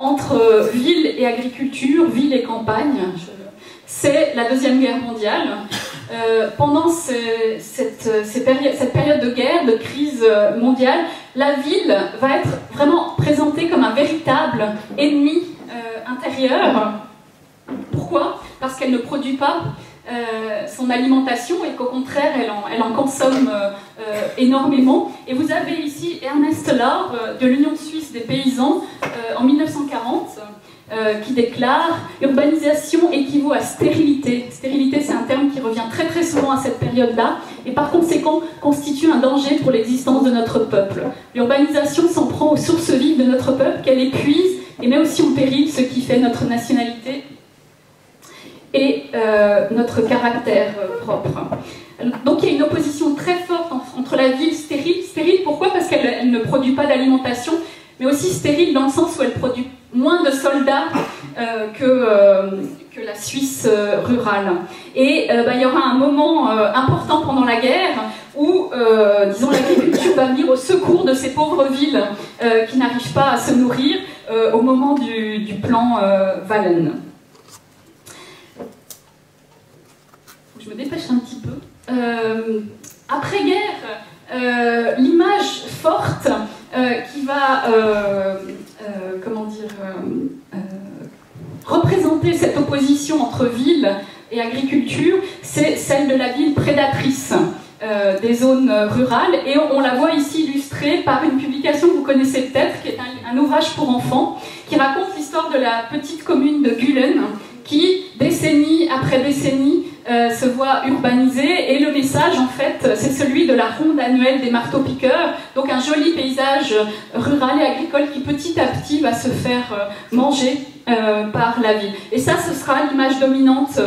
Entre ville et agriculture, ville et campagne, c'est la Deuxième Guerre mondiale. Pendant cette période de guerre, de crise mondiale, la ville va être vraiment présentée comme un véritable ennemi intérieur. Pourquoi? Parce qu'elle ne produit pas son alimentation et qu'au contraire, elle en consomme énormément. Et vous avez ici Ernest Lahr de l'Union suisse des paysans en 1940 qui déclare « Urbanisation équivaut à stérilité ». Stérilité, c'est un terme qui revient très très souvent à cette période-là et par conséquent constitue un danger pour l'existence de notre peuple. L'urbanisation s'en prend aux sources vives de notre peuple, qu'elle épuise et met aussi en péril ce qui fait notre nationalité et notre caractère propre. Donc il y a une opposition très forte entre la ville stérile. Stérile, pourquoi? Parce qu'elle ne produit pas d'alimentation, mais aussi stérile dans le sens où elle produit moins de soldats que la Suisse rurale. Et il y aura un moment important pendant la guerre où, disons, l'agriculture va venir au secours de ces pauvres villes qui n'arrivent pas à se nourrir au moment du plan Wallen. Je me dépêche un petit peu. Après-guerre, l'image forte qui va représenter cette opposition entre ville et agriculture, c'est celle de la ville prédatrice des zones rurales. Et on la voit ici illustrée par une publication que vous connaissez peut-être, qui est un ouvrage pour enfants, qui raconte l'histoire de la petite commune de Gülen, qui, décennie après décennie, se voit urbanisée, et le message en fait c'est celui de la ronde annuelle des marteaux-piqueurs, donc un joli paysage rural et agricole qui petit à petit va se faire manger par la ville. Et ça, ce sera l'image dominante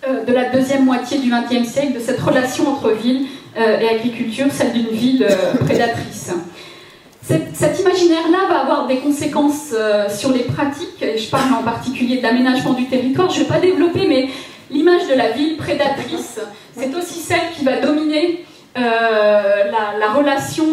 de la deuxième moitié du XXe siècle, de cette relation entre ville et agriculture, celle d'une ville prédatrice. Cet imaginaire-là va avoir des conséquences sur les pratiques, et je parle en particulier de l'aménagement du territoire. Je ne vais pas développer, mais l'image de la ville prédatrice, c'est aussi celle qui va dominer la relation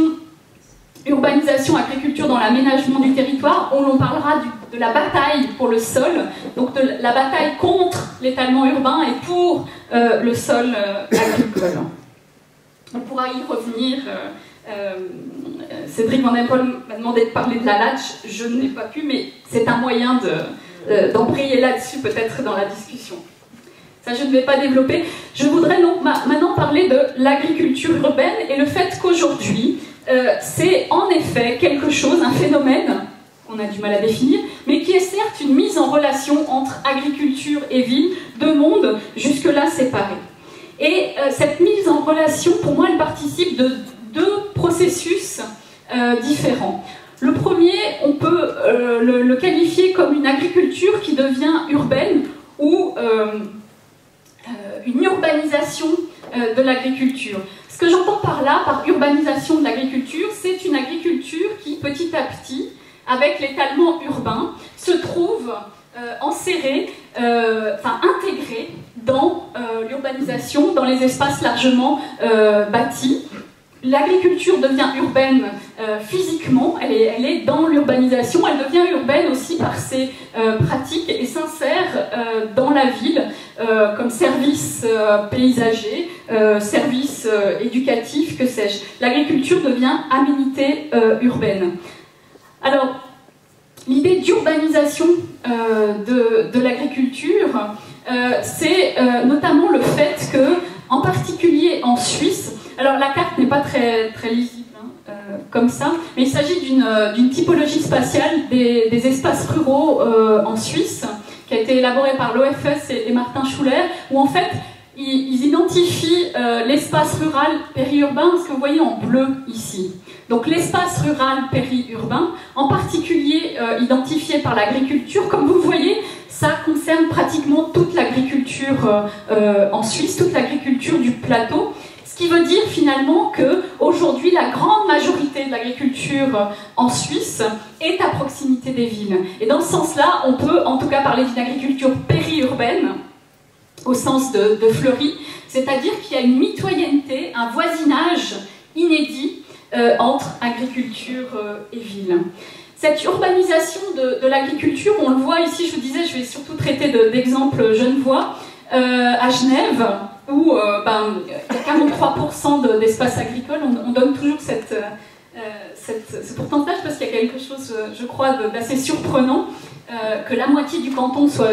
urbanisation-agriculture dans l'aménagement du territoire. On parlera de la bataille pour le sol, donc de la bataille contre l'étalement urbain et pour le sol agricole. On pourra y revenir. Cédric Van Empel m'a demandé de parler de la latch, je n'ai pas pu, mais c'est un moyen d'embrayer là-dessus peut-être dans la discussion. Ça, je ne vais pas développer. Je voudrais donc maintenant parler de l'agriculture urbaine et le fait qu'aujourd'hui, c'est en effet quelque chose, un phénomène qu'on a du mal à définir, mais qui est certes une mise en relation entre agriculture et ville, deux mondes jusque-là séparés. Et cette mise en relation, pour moi, elle participe de deux processus différents. Le premier, on peut le qualifier comme une agriculture qui devient urbaine ou une urbanisation de l'agriculture. Ce que j'entends par là, par urbanisation de l'agriculture, c'est une agriculture qui, petit à petit, avec l'étalement urbain, se trouve enserrée, intégrée dans l'urbanisation, dans les espaces largement bâtis. L'agriculture devient urbaine physiquement, elle est dans l'urbanisation, elle devient urbaine aussi par ses pratiques et s'insère dans la ville comme service paysager, service éducatif, que sais-je. L'agriculture devient aménité urbaine. Alors, l'idée d'urbanisation de l'agriculture, c'est notamment le fait que, en particulier en Suisse, alors la carte n'est pas très lisible comme ça, mais il s'agit d'une typologie spatiale des espaces ruraux en Suisse, qui a été élaborée par l'OFS et Martin Schuller, où en fait ils identifient l'espace rural périurbain, ce que vous voyez en bleu ici. Donc l'espace rural périurbain, en particulier identifié par l'agriculture, comme vous le voyez, ça concerne pratiquement toute l'agriculture en Suisse, toute l'agriculture du plateau. Ce qui veut dire finalement qu'aujourd'hui, la grande majorité de l'agriculture en Suisse est à proximité des villes. Et dans ce sens-là, on peut en tout cas parler d'une agriculture périurbaine, au sens de Fleury, c'est-à-dire qu'il y a une mitoyenneté, un voisinage inédit entre agriculture et ville. Cette urbanisation de l'agriculture, on le voit ici, je vous disais, je vais surtout traiter d'exemples genevois, à Genève, où il y a 43% d'espace agricole. On donne toujours ce pourcentage parce qu'il y a quelque chose, je crois, d'assez surprenant, que la moitié du canton soit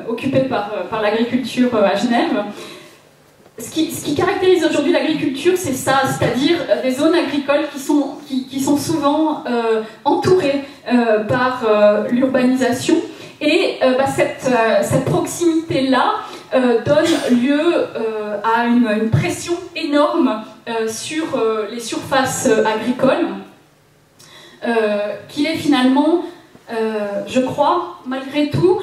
occupée par l'agriculture à Genève. Ce qui caractérise aujourd'hui l'agriculture, c'est ça, c'est-à-dire des zones agricoles qui sont souvent entourées par l'urbanisation. Et cette proximité-là donne lieu à une pression énorme sur les surfaces agricoles, qui est finalement, je crois, malgré tout,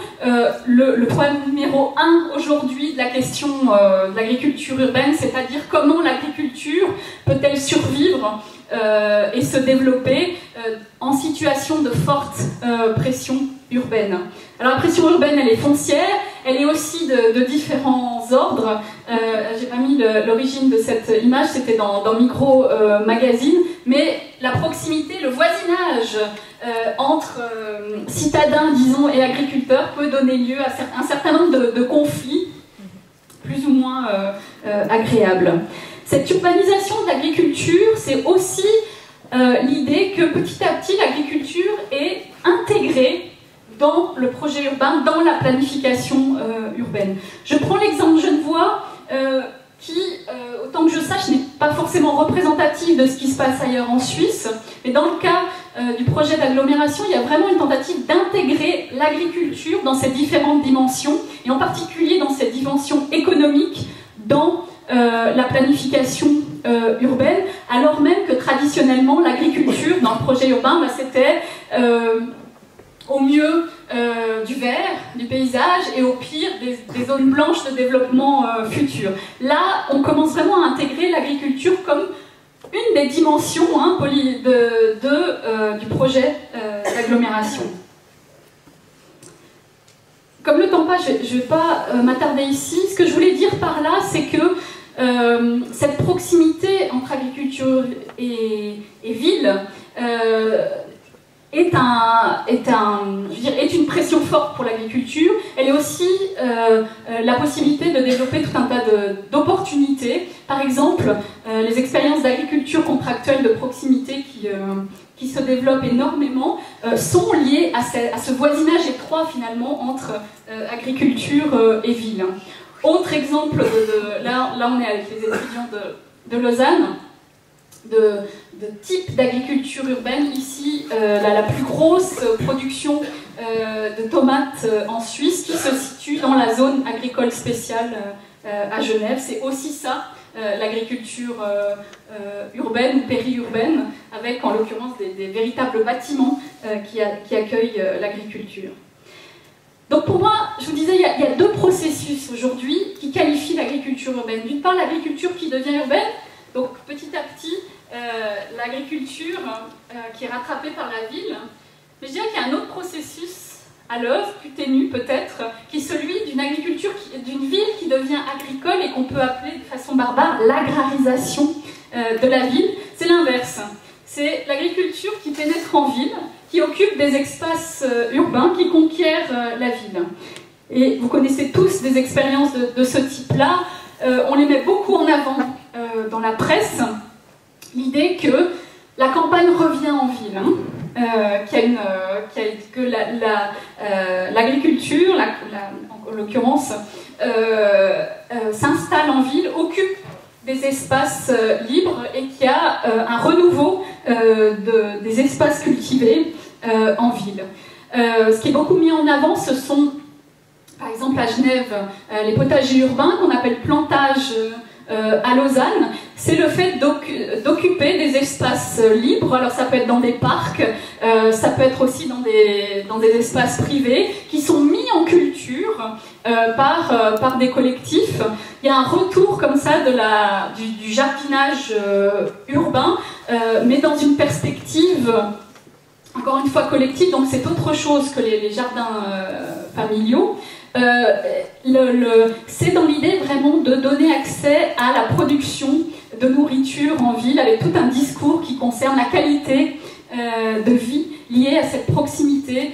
le problème numéro 1 aujourd'hui de la question de l'agriculture urbaine, c'est-à-dire comment l'agriculture peut-elle survivre et se développer en situation de forte pression urbaine. Alors la pression urbaine, elle est foncière, elle est aussi de différents ordres. J'ai pas mis l'origine de cette image, c'était dans Micro Magazine, mais la proximité, le voisinage entre citadins, disons, et agriculteurs peut donner lieu à un certain nombre de conflits plus ou moins agréables. Cette urbanisation de l'agriculture, c'est aussi l'idée que petit à petit, l'agriculture est intégrée dans le projet urbain, dans la planification urbaine. Je prends l'exemple genevois qui, autant que je sache, n'est pas forcément représentatif de ce qui se passe ailleurs en Suisse, mais dans le cas du projet d'agglomération, il y a vraiment une tentative d'intégrer l'agriculture dans ses différentes dimensions, et en particulier dans cette dimension économique, dans la planification urbaine, alors même que traditionnellement, l'agriculture, dans le projet urbain, c'était au mieux du vert, du paysage, et au pire des zones blanches de développement futur. Là, on commence vraiment à intégrer l'agriculture comme une des dimensions du projet d'agglomération. Comme le temps passe, je ne vais pas m'attarder ici. Ce que je voulais dire par là, c'est que cette proximité entre agriculture et ville est une pression forte pour l'agriculture. Elle est aussi la possibilité de développer tout un tas d'opportunités. Par exemple, les expériences d'agriculture contractuelle de proximité qui se développent énormément sont liées à ce voisinage étroit finalement entre agriculture et ville. Autre exemple, là on est avec les étudiants de Lausanne, de type d'agriculture urbaine. Ici, la plus grosse production de tomates en Suisse, qui se situe dans la zone agricole spéciale à Genève. C'est aussi ça, l'agriculture urbaine ou périurbaine, avec en l'occurrence des véritables bâtiments qui accueillent l'agriculture. Donc pour moi, je vous disais, il y a deux processus aujourd'hui qui qualifient l'agriculture urbaine. D'une part, l'agriculture qui devient urbaine, donc petit à petit, l'agriculture qui est rattrapée par la ville. Mais je dirais qu'il y a un autre processus à l'œuvre, plus ténu peut-être, qui est celui d'une agriculture, d'une ville qui devient agricole et qu'on peut appeler de façon barbare l'agrarisation de la ville. C'est l'inverse. C'est l'agriculture qui pénètre en ville, qui occupe des espaces urbains, qui conquiert la ville. Et vous connaissez tous des expériences de ce type-là. On les met beaucoup en avant dans la presse. L'idée que la campagne revient en ville, que l'agriculture, en l'occurrence, s'installe en ville, occupe des espaces libres et qu'il y a un renouveau des espaces cultivés en ville. Ce qui est beaucoup mis en avant, ce sont, par exemple à Genève, les potagers urbains qu'on appelle plantages à Lausanne. C'est le fait d'occuper des espaces libres. Alors ça peut être dans des parcs, ça peut être aussi dans des espaces privés qui sont mis en culture par des collectifs. Il y a un retour comme ça du jardinage urbain, mais dans une perspective encore une fois collective, donc c'est autre chose que les jardins familiaux. C'est dans l'idée vraiment de donner accès à la production de nourriture en ville, avec tout un discours qui concerne la qualité de vie liées à cette proximité